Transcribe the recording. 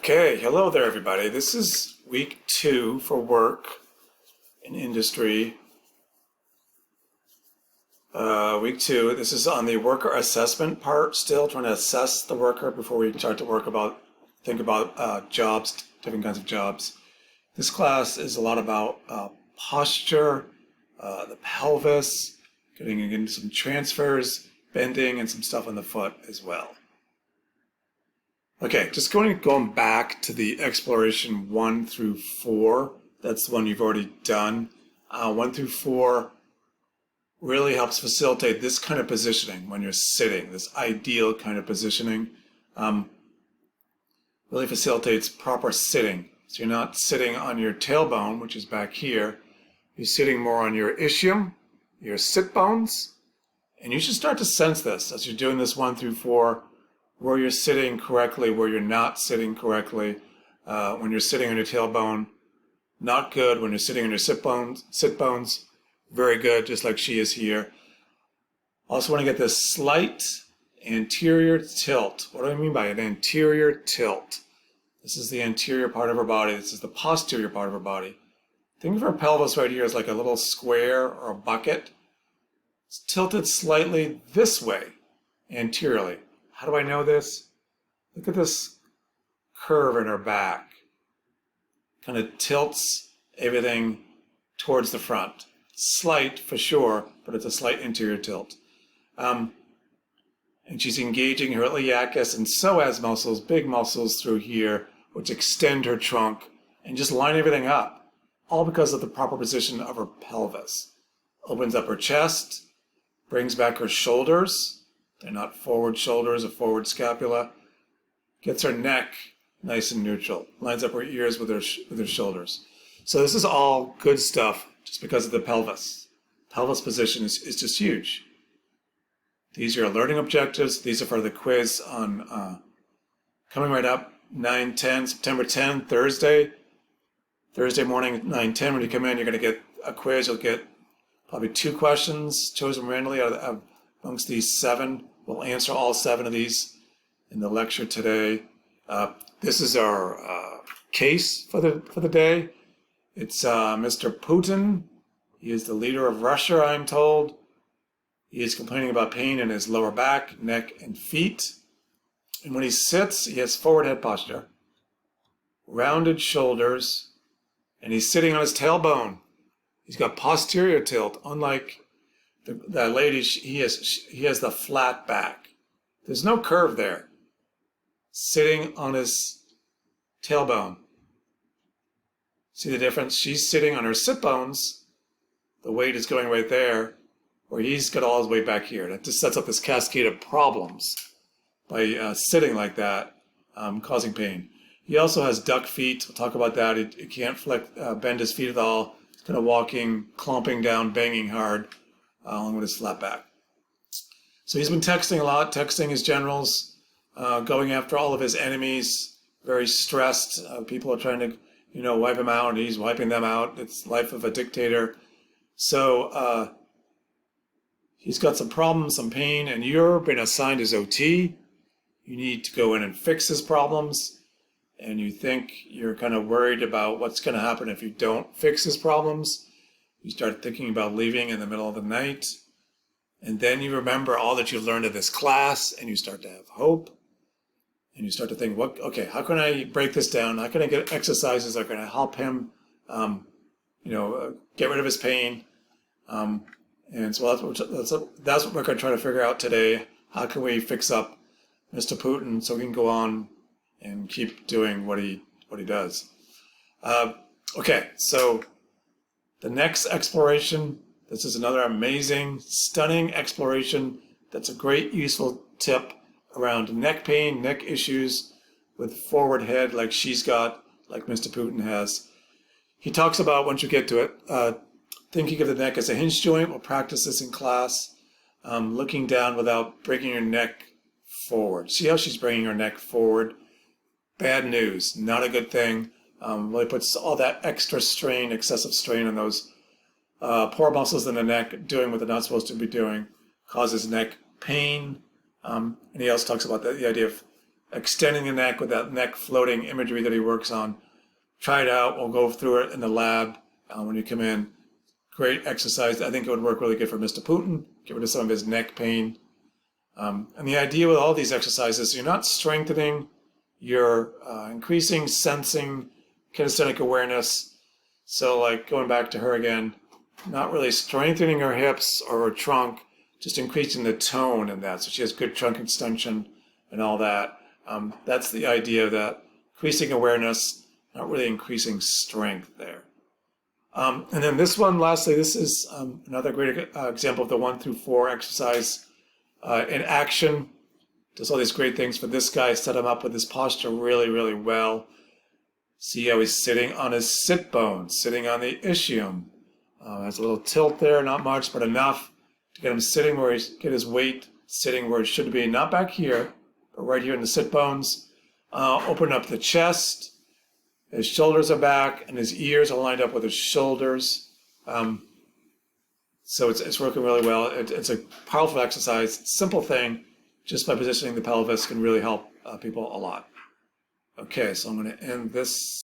Okay, hello there, everybody. This is week 2 for work in industry. Week 2. This is on the worker assessment part. Still trying to assess the worker before we start to think about jobs, different kinds of jobs. This class is a lot about posture, the pelvis, getting into some transfers, bending, and some stuff on the foot as well. Okay, just going back to the exploration 1 through 4. That's the one you've already done. 1 through 4 really helps facilitate this kind of positioning when you're sitting, this ideal kind of positioning. Really facilitates proper sitting. So you're not sitting on your tailbone, which is back here. You're sitting more on your ischium, your sit bones. And you should start to sense this as you're doing this 1 through 4. Where you're sitting correctly, where you're not sitting correctly. When you're sitting on your tailbone, not good. When you're sitting on your sit bones, very good, just like she is here. Also want to get this slight anterior tilt. What do I mean by an anterior tilt? This is the anterior part of our body. This is the posterior part of our body. Think of our pelvis right here as like a little square or a bucket. It's tilted slightly this way, anteriorly. How do I know this? Look at this curve in her back. Kind of tilts everything towards the front. Slight for sure, but it's a slight anterior tilt. And she's engaging her iliacus and psoas muscles, big muscles through here, which extend her trunk and just line everything up. All because of the proper position of her pelvis. Opens up her chest, brings back her shoulders. They're not forward shoulders or forward scapula. Gets her neck nice and neutral. Lines up her ears with her shoulders. So this is all good stuff just because of the pelvis. Pelvis position is just huge. These are your learning objectives. These are for the quiz on coming right up, 9/10, September 10, Thursday. Thursday morning, 9/10. When you come in, you're going to get a quiz. You'll get probably 2 questions chosen randomly amongst these 7. We'll answer all 7 of these in the lecture today. This is our case for the day. It's Mr. Putin. He is the leader of Russia, I'm told. He is complaining about pain in his lower back, neck, and feet. And when he sits, he has forward head posture, rounded shoulders, and he's sitting on his tailbone. He's got posterior tilt, unlike that lady. He has the flat back. There's no curve there. Sitting on his tailbone. See the difference? She's sitting on her sit bones. The weight is going right there, where he's got all his weight back here. That just sets up this cascade of problems by sitting like that, causing pain. He also has duck feet. We'll talk about that. He can't bend his feet at all. He's kind of walking, clomping down, banging hard, along with his flat back. So he's been texting a lot, texting his generals, going after all of his enemies, very stressed. People are trying to, wipe him out, and he's wiping them out. It's life of a dictator. So he's got some problems, some pain, and you're been assigned his OT. You need to go in and fix his problems, and you think you're kind of worried about what's going to happen if you don't fix his problems. You start thinking about leaving in the middle of the night, and then you remember all that you've learned in this class, and you start to have hope, and you start to think, how can I break this down? How can I get exercises that are going to help him, get rid of his pain? And so that's what we're going to try to figure out today. How can we fix up Mr. Putin so he can go on and keep doing what he does? Okay, so the next exploration, this is another amazing, stunning exploration that's a great, useful tip around neck pain, neck issues with forward head like she's got, like Mr. Putin has. He talks about, once you get to it, thinking of the neck as a hinge joint. We'll practice this in class. Looking down without bringing your neck forward. See how she's bringing her neck forward? Bad news, not a good thing. Really puts all that extra strain, excessive strain on those poor muscles in the neck, doing what they're not supposed to be doing, causes neck pain. And he also talks about the idea of extending the neck with that neck floating imagery that he works on. Try it out. We'll go through it in the lab when you come in. Great exercise. I think it would work really good for Mr. Putin, get rid of some of his neck pain. And the idea with all these exercises, you're not strengthening, you're increasing sensing, kinesthetic awareness. So like going back to her again, not really strengthening her hips or her trunk, just increasing the tone in that. So she has good trunk extension and all that. That's the idea of that, increasing awareness, not really increasing strength there. And then this one, lastly, this is another great example of the 1 through 4 exercise in action. Does all these great things for this guy, set him up with his posture really, really well. See how he's sitting on his sit bones, sitting on the ischium. Has a little tilt there, not much, but enough to get him sitting where get his weight sitting where it should be, not back here, but right here in the sit bones. Open up the chest. His shoulders are back, and his ears are lined up with his shoulders. So it's working really well. It's a powerful exercise, simple thing. Just by positioning the pelvis can really help people a lot. Okay, so I'm going to end this